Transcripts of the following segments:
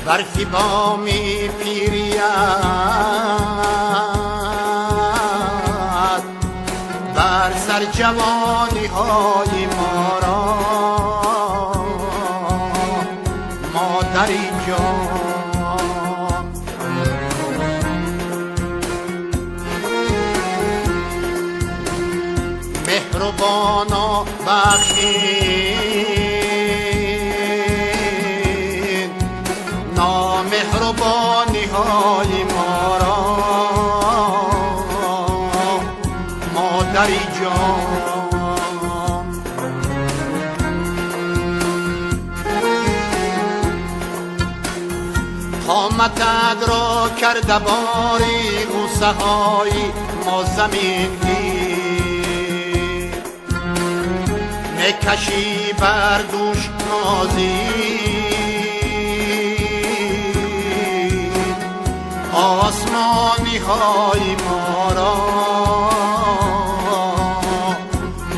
برفی بامی پیریت بر سر جوانی های ما را مادری جان. مهربانا بخشید نامهربانی های ما را مادری جان. قامتت را کرده باری بوسه های ما زمین گیر نکشی بر دوش نازی آسمانی های ما را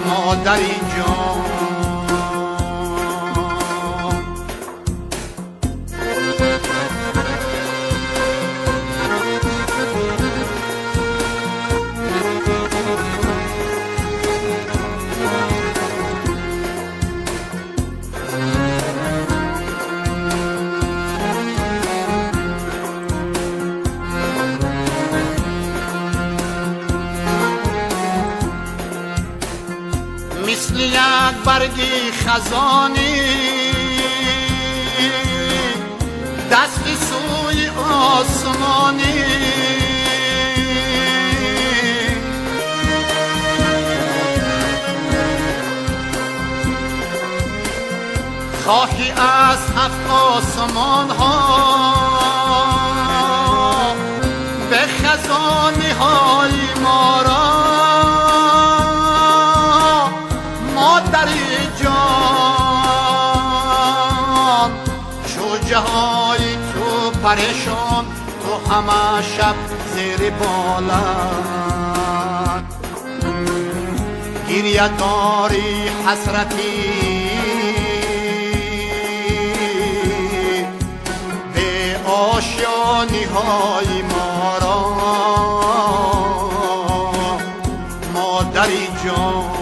مادری جان. مثل یک برگی خزانی دستی سوی آسمانی خواهی از هفت آسمان ها به خزانی های ما را مادری جان. شجه های تو پریشان تو همه شب زیر بالت گریه داری حسرتی به آشیانی های ما را مادری جان.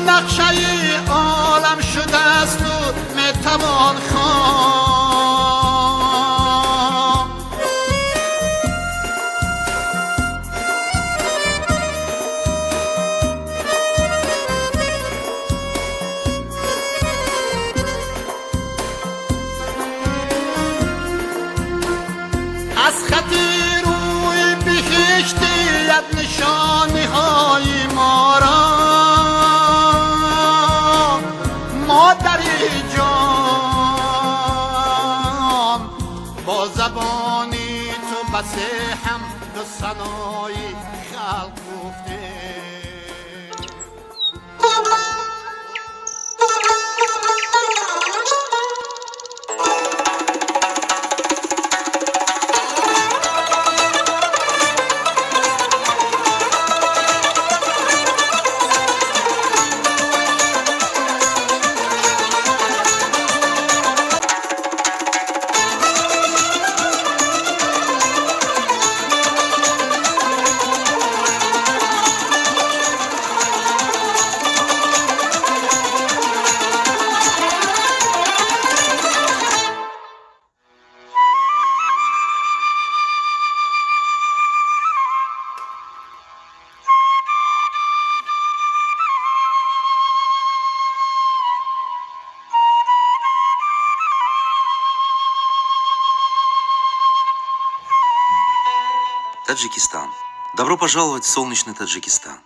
نقشه عالم شده است و میتوان خوان از خطی روی بهشتیت نشانی های ما را مادری جان. با زبانی تو بسه هم دو ثنای خلق گفته Таджикистан. Добро пожаловать в солнечный Таджикистан.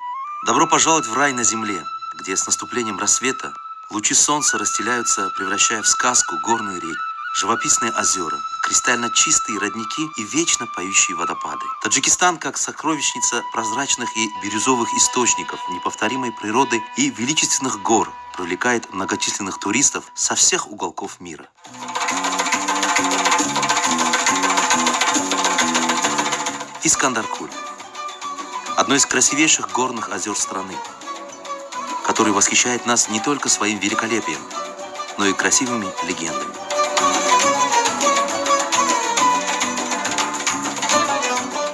Добро пожаловать в рай на земле, где с наступлением рассвета лучи солнца расстеляются, превращая в сказку горные реки. живописные озера, кристально чистые родники и вечно поющие водопады. Таджикистан как сокровищница прозрачных и бирюзовых источников, неповторимой природы и величественных гор привлекает многочисленных туристов со всех уголков мира. Искандаркуль – одно из красивейших горных озер страны, который восхищает нас не только своим великолепием, но и красивыми легендами.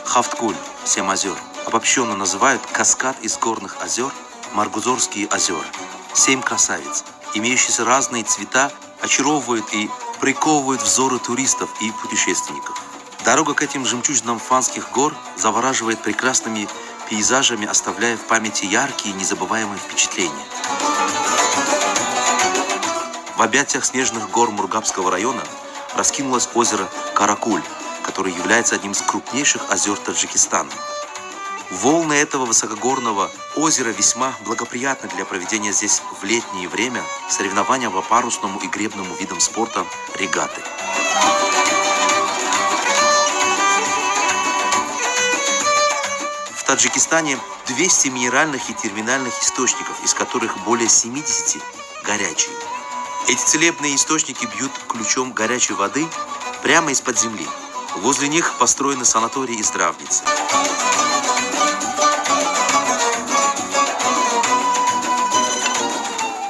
Хафткуль, 7 озер, обобщенно называют каскад из горных озер Маргузорские озера. 7 красавиц, имеющиеся разные цвета, очаровывают и приковывают взоры туристов и путешественников. Дорога к этим жемчужинам Фанских гор завораживает прекрасными пейзажами, оставляя в памяти яркие и незабываемые впечатления. В объятиях снежных гор Мургабского района раскинулось озеро Каракуль, которое является одним из крупнейших озер Таджикистана. Волны этого высокогорного озера весьма благоприятны для проведения здесь в летнее время соревнования по парусному и гребному видам спорта регаты. В Таджикистане 200 минеральных и терминальных источников, из которых более 70 горячие. Эти целебные источники бьют ключом горячей воды прямо из-под земли. Возле них построены санатории и здравницы.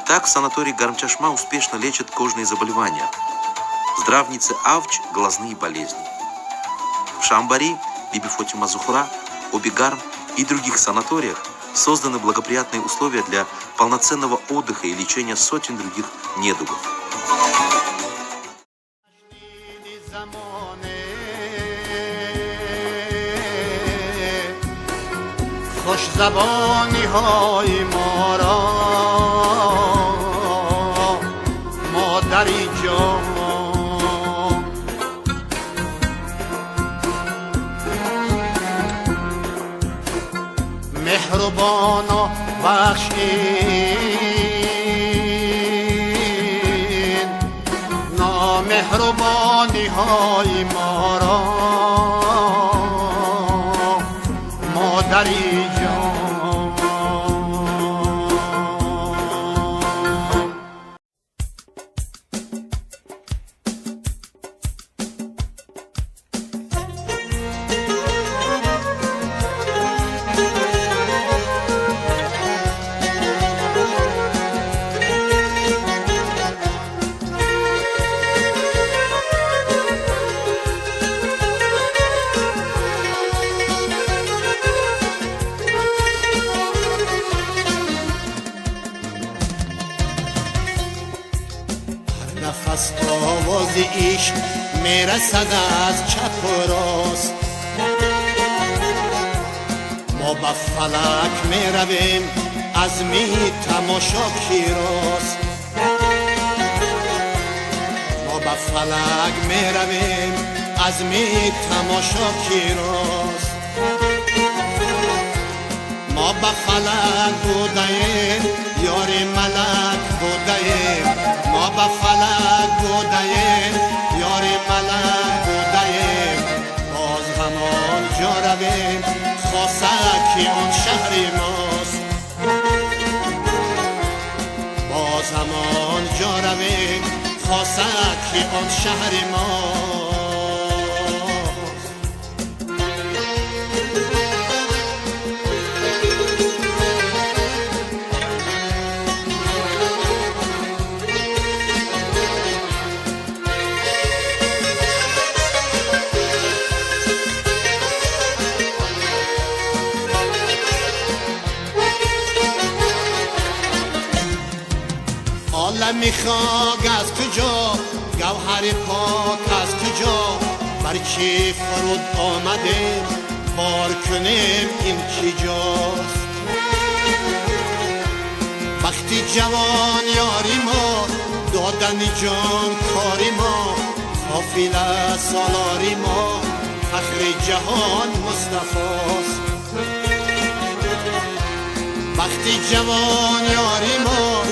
Так, санаторий Гармчашма успешно лечит кожные заболевания. В здравнице Авч – глазные болезни. В Шамбари, Биби Фатима Зухра, Обигарм и других санаториях созданы благоприятные условия для полноценного отдыха и лечения сотен других недугов. خوش زبانی های ما را مادری جان مهربانا بخشین نامهربانی های ما را مادری نفس آواز عشق میرسد از چپ و راست ما به فلک میرویم از می تماشاگری راست ما به فلک میرویم از می تماشاگری راست ما به فلک بودیم یار ملک بودیم ما به فلک بودیم یار ملک بودیم باز همان جا رویم خاصکی آن شهر ماست باز همان جا رویم خاصکی آن شهر ماست عالمی خاک از کجا گوهر پاک از کجا بر چی فرود آمده بار کنیم این کجاست وقتی جوان یاری ما دادن جان کاری ما قافله سالاری ما فخر جهان مصطفاست وقتی جوان یاری ما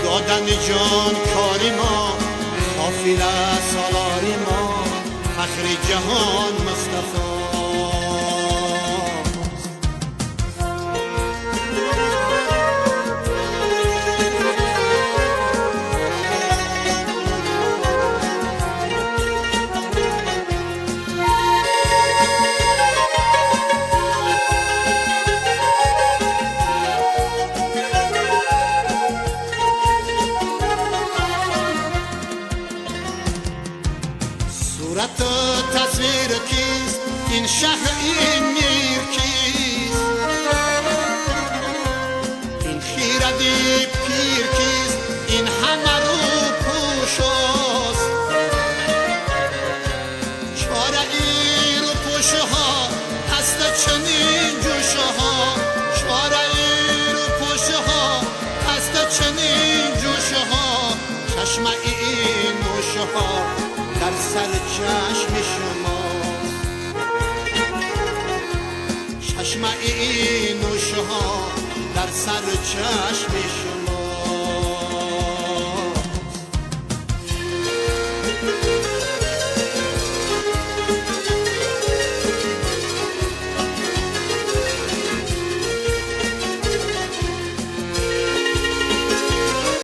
دادن جان کاری ما قافله سالاری فخر جهان مصطفی. صورت و تصویر کیست این شهر این میر کیست این خیردی پیر کیست این همه رو پوشست چاره ای رو پوشه ها هست چنین جوشه ها چاره ای رو پوشه ها هست چنین جوشه ها چشم این موشه ها در سر چشم شما چشم این نوشه ها در سر چشم شما